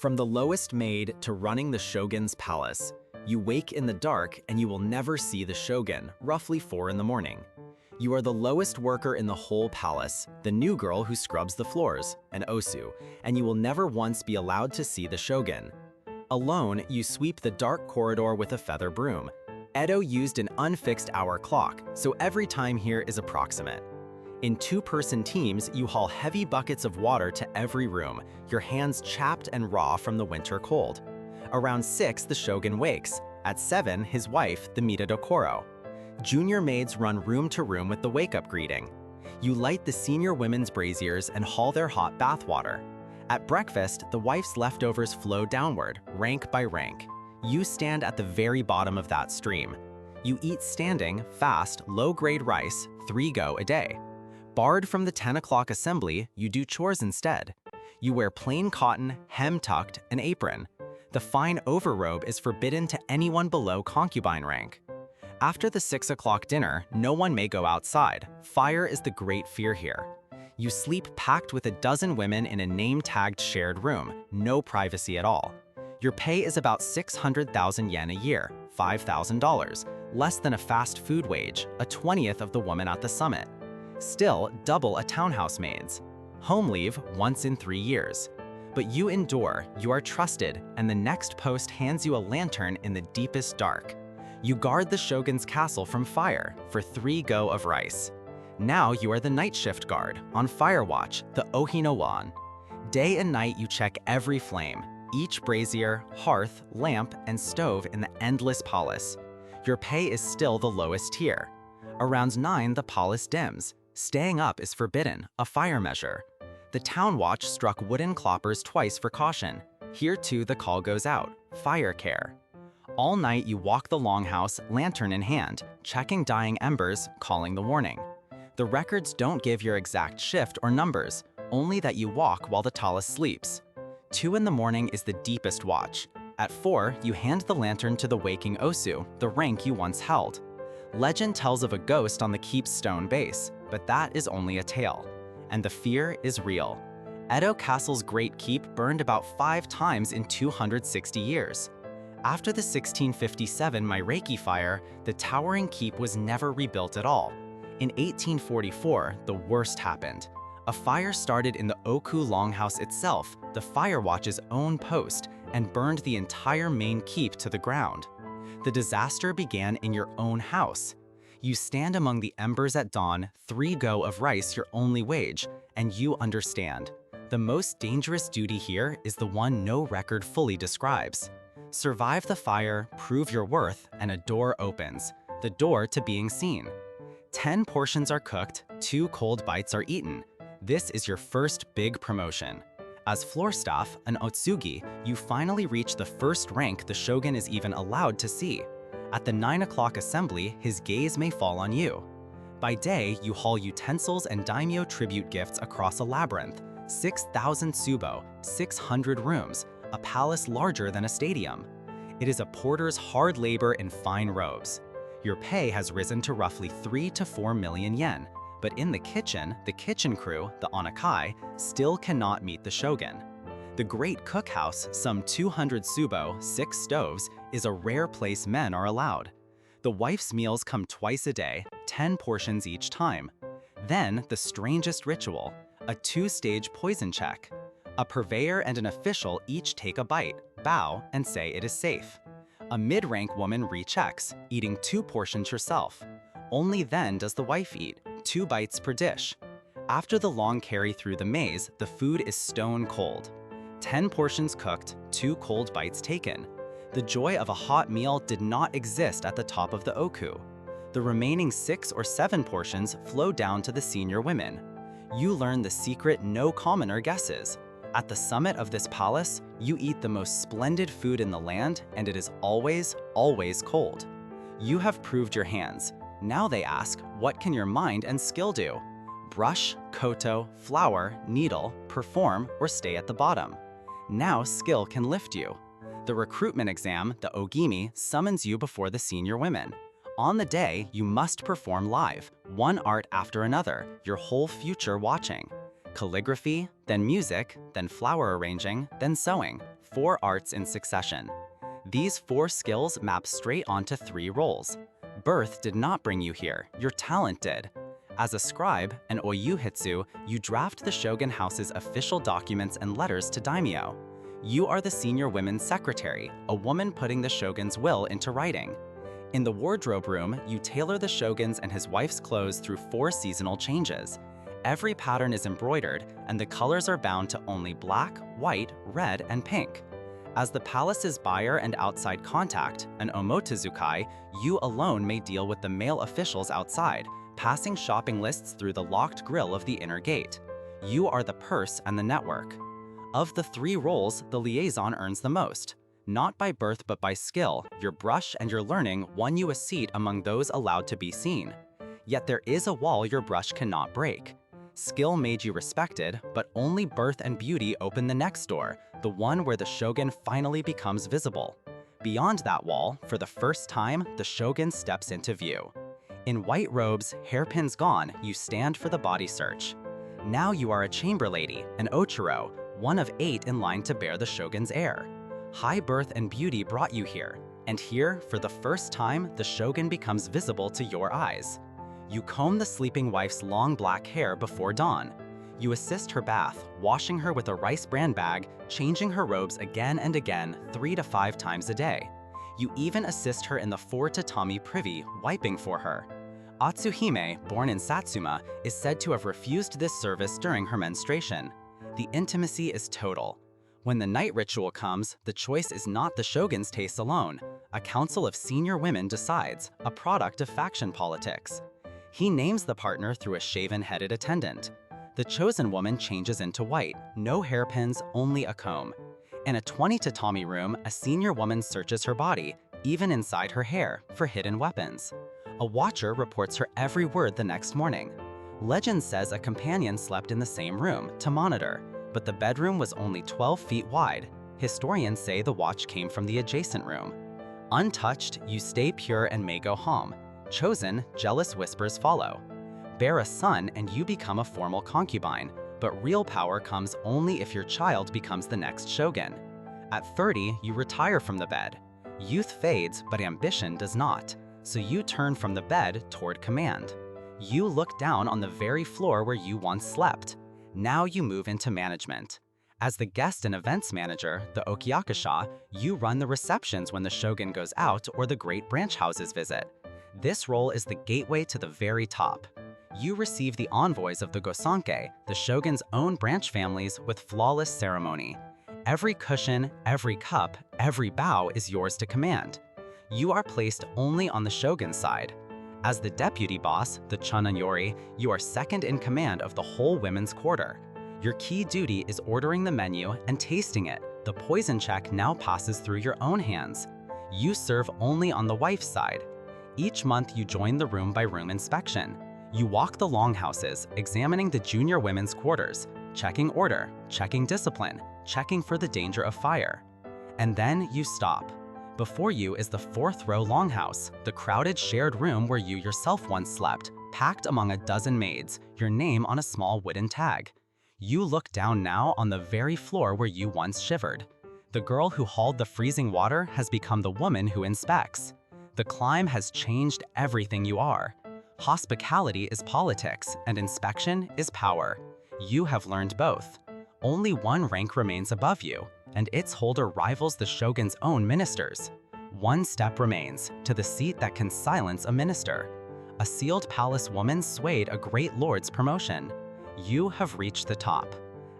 From the lowest maid to running the shogun's palace, you wake in the dark and you will never see the shogun, roughly 4 in the morning. You are the lowest worker in the whole palace, the new girl who scrubs the floors, an osu, and you will never once be allowed to see the shogun. Alone, you sweep the dark corridor with a feather broom. Edo used an unfixed hour clock, so every time here is approximate. In 2-person teams, you haul heavy buckets of water to every room, your hands chapped and raw from the winter cold. Around 6, the shogun wakes. At 7, his wife, the Mitadokoro. Junior maids run room to room with the wake-up greeting. You light the senior women's braziers and haul their hot bath water. At breakfast, the wife's leftovers flow downward, rank by rank. You stand at the very bottom of that stream. You eat standing, fast, low-grade rice, 3 go a day. Barred from the 10 o'clock assembly, you do chores instead. You wear plain cotton, hem-tucked, and apron. The fine overrobe is forbidden to anyone below concubine rank. After the 6 o'clock dinner, no one may go outside. Fire is the great fear here. You sleep packed with a dozen women in a name-tagged shared room, no privacy at all. Your pay is about 600,000 yen a year, $5,000, less than a fast food wage, a 20th of the woman at the summit. Still, double a townhouse maid's. Home leave once in 3 years. But you endure, you are trusted, and the next post hands you a lantern in the deepest dark. You guard the shogun's castle from fire for 3 go of rice. Now you are the night shift guard, on fire watch, the Ohino-wan. Day and night you check every flame, each brazier, hearth, lamp, and stove in the endless palace. Your pay is still the lowest tier. Around 9, the palace dims. Staying up is forbidden, a fire measure. The town watch struck wooden cloppers twice for caution. Here too the call goes out, fire care. All night you walk the longhouse, lantern in hand, checking dying embers, calling the warning. The records don't give your exact shift or numbers, only that you walk while the tallest sleeps. 2 in the morning is the deepest watch. At 4, you hand the lantern to the waking osu, the rank you once held. Legend tells of a ghost on the keep's stone base, but that is only a tale. And the fear is real. Edo Castle's great keep burned about 5 times in 260 years. After the 1657 Mairaki fire, the towering keep was never rebuilt at all. In 1844, the worst happened. A fire started in the Ooku longhouse itself, the fire watch's own post, and burned the entire main keep to the ground. The disaster began in your own house. You stand among the embers at dawn, 3 go of rice your only wage, and you understand. The most dangerous duty here is the one no record fully describes. Survive the fire, prove your worth, and a door opens, the door to being seen. 10 portions are cooked, 2 cold bites are eaten. This is your first big promotion. As floor staff, an otsugi, you finally reach the first rank the shogun is even allowed to see. At the 9 o'clock assembly, his gaze may fall on you. By day, you haul utensils and daimyo tribute gifts across a labyrinth, 6,000 tsubo, 600 rooms, a palace larger than a stadium. It is a porter's hard labor in fine robes. Your pay has risen to roughly 3 to 4 million yen, but in the kitchen crew, the onakai, still cannot meet the shogun. The great cookhouse, some 200 tsubo, 6 stoves, is a rare place men are allowed. The wife's meals come twice a day, 10 portions each time. Then, the strangest ritual, a 2-stage poison check. A purveyor and an official each take a bite, bow, and say it is safe. A mid-rank woman rechecks, eating 2 portions herself. Only then does the wife eat, 2 bites per dish. After the long carry through the maze, the food is stone cold. 10 portions cooked, 2 cold bites taken. The joy of a hot meal did not exist at the top of the Ooku. The remaining 6 or 7 portions flow down to the senior women. You learn the secret no commoner guesses. At the summit of this palace, you eat the most splendid food in the land, and it is always, always cold. You have proved your hands. Now they ask, what can your mind and skill do? Brush, koto, flower, needle, perform, or stay at the bottom. Now skill can lift you. The recruitment exam, the ogimi, summons you before the senior women. On the day, you must perform live, one art after another, your whole future watching. Calligraphy, then music, then flower arranging, then sewing. 4 arts in succession. These 4 skills map straight onto 3 roles. Birth did not bring you here, your talent did. As a scribe, an oyuhitsu, you draft the shogun house's official documents and letters to daimyo. You are the senior women's secretary, a woman putting the shogun's will into writing. In the wardrobe room, you tailor the shogun's and his wife's clothes through 4 seasonal changes. Every pattern is embroidered, and the colors are bound to only black, white, red, and pink. As the palace's buyer and outside contact, an omotezukai, you alone may deal with the male officials outside, passing shopping lists through the locked grille of the inner gate. You are the purse and the network. Of the 3 roles, the liaison earns the most. Not by birth but by skill, your brush and your learning won you a seat among those allowed to be seen. Yet there is a wall your brush cannot break. Skill made you respected, but only birth and beauty open the next door, the one where the shogun finally becomes visible. Beyond that wall, for the first time, the shogun steps into view. In white robes, hairpins gone, you stand for the body search. Now you are a chamber lady, an ochiro, one of 8 in line to bear the shogun's heir. High birth and beauty brought you here, and here, for the first time, the shogun becomes visible to your eyes. You comb the sleeping wife's long black hair before dawn. You assist her bath, washing her with a rice bran bag, changing her robes again and again 3 to 5 times a day. You even assist her in the 4 tatami privy, wiping for her. Atsuhime, born in Satsuma, is said to have refused this service during her menstruation. The intimacy is total. When the night ritual comes, the choice is not the shogun's taste alone. A council of senior women decides, a product of faction politics. He names the partner through a shaven-headed attendant. The chosen woman changes into white, no hairpins, only a comb. In a 20 tatami room, a senior woman searches her body, even inside her hair, for hidden weapons. A watcher reports her every word the next morning. Legend says a companion slept in the same room to monitor, but the bedroom was only 12 feet wide. Historians say the watch came from the adjacent room. Untouched, you stay pure and may go home. Chosen, jealous whispers follow. Bear a son and you become a formal concubine, but real power comes only if your child becomes the next shogun. At 30, you retire from the bed. Youth fades, but ambition does not, so you turn from the bed toward command. You look down on the very floor where you once slept. Now you move into management. As the guest and events manager, the ukiyo-e, you run the receptions when the shogun goes out or the great branch houses visit. This role is the gateway to the very top. You receive the envoys of the gosanke, the shogun's own branch families, with flawless ceremony. Every cushion, every cup, every bow is yours to command. You are placed only on the shogun's side. As the deputy boss, the chonanyori, you are second in command of the whole women's quarter. Your key duty is ordering the menu and tasting it. The poison check now passes through your own hands. You serve only on the wife's side. Each month you join the room-by-room inspection. You walk the longhouses, examining the junior women's quarters, checking order, checking discipline, checking for the danger of fire. And then you stop. Before you is the 4th row longhouse, the crowded shared room where you yourself once slept, packed among a dozen maids, your name on a small wooden tag. You look down now on the very floor where you once shivered. The girl who hauled the freezing water has become the woman who inspects. The climb has changed everything you are. Hospitality is politics, and inspection is power. You have learned both. Only one rank remains above you, and its holder rivals the shogun's own ministers. One step remains, to the seat that can silence a minister. A sealed palace woman swayed a great lord's promotion. You have reached the top.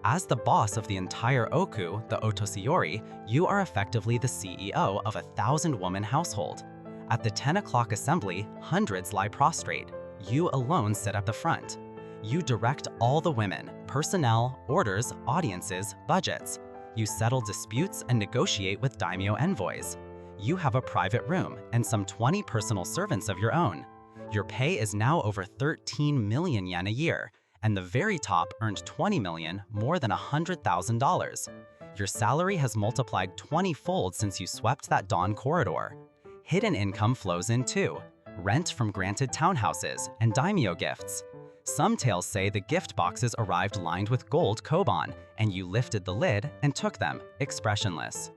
As the boss of the entire Ooku, the Otosiyori, you are effectively the CEO of a 1,000-woman household. At the 10 o'clock assembly, hundreds lie prostrate. You alone sit at the front. You direct all the women, personnel, orders, audiences, budgets. You settle disputes and negotiate with daimyo envoys. You have a private room and some 20 personal servants of your own. Your pay is now over 13 million yen a year, and the very top earned 20 million, more than $100,000. Your salary has multiplied 20-fold since you swept that dawn corridor. Hidden income flows in too. Rent from granted townhouses and daimyo gifts. Some tales say the gift boxes arrived lined with gold koban, and you lifted the lid and took them, expressionless.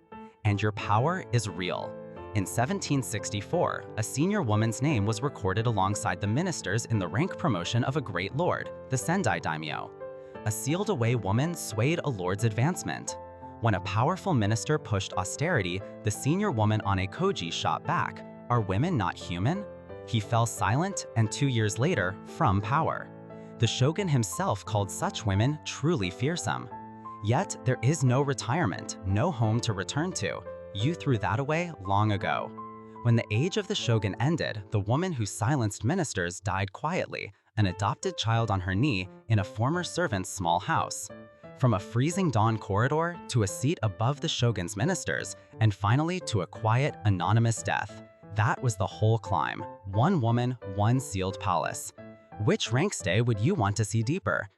And your power is real. In 1764, a senior woman's name was recorded alongside the ministers in the rank promotion of a great lord, the Sendai daimyo. A sealed-away woman swayed a lord's advancement. When a powerful minister pushed austerity, the senior woman on a koji shot back, "Are women not human?" He fell silent and 2 years later, from power. The shogun himself called such women truly fearsome. Yet there is no retirement, no home to return to. You threw that away long ago. When the age of the shogun ended, the woman who silenced ministers died quietly, an adopted child on her knee in a former servant's small house. From a freezing dawn corridor to a seat above the shogun's ministers, and finally to a quiet, anonymous death. That was the whole climb. One woman, one sealed palace. Which rank stay would you want to see deeper?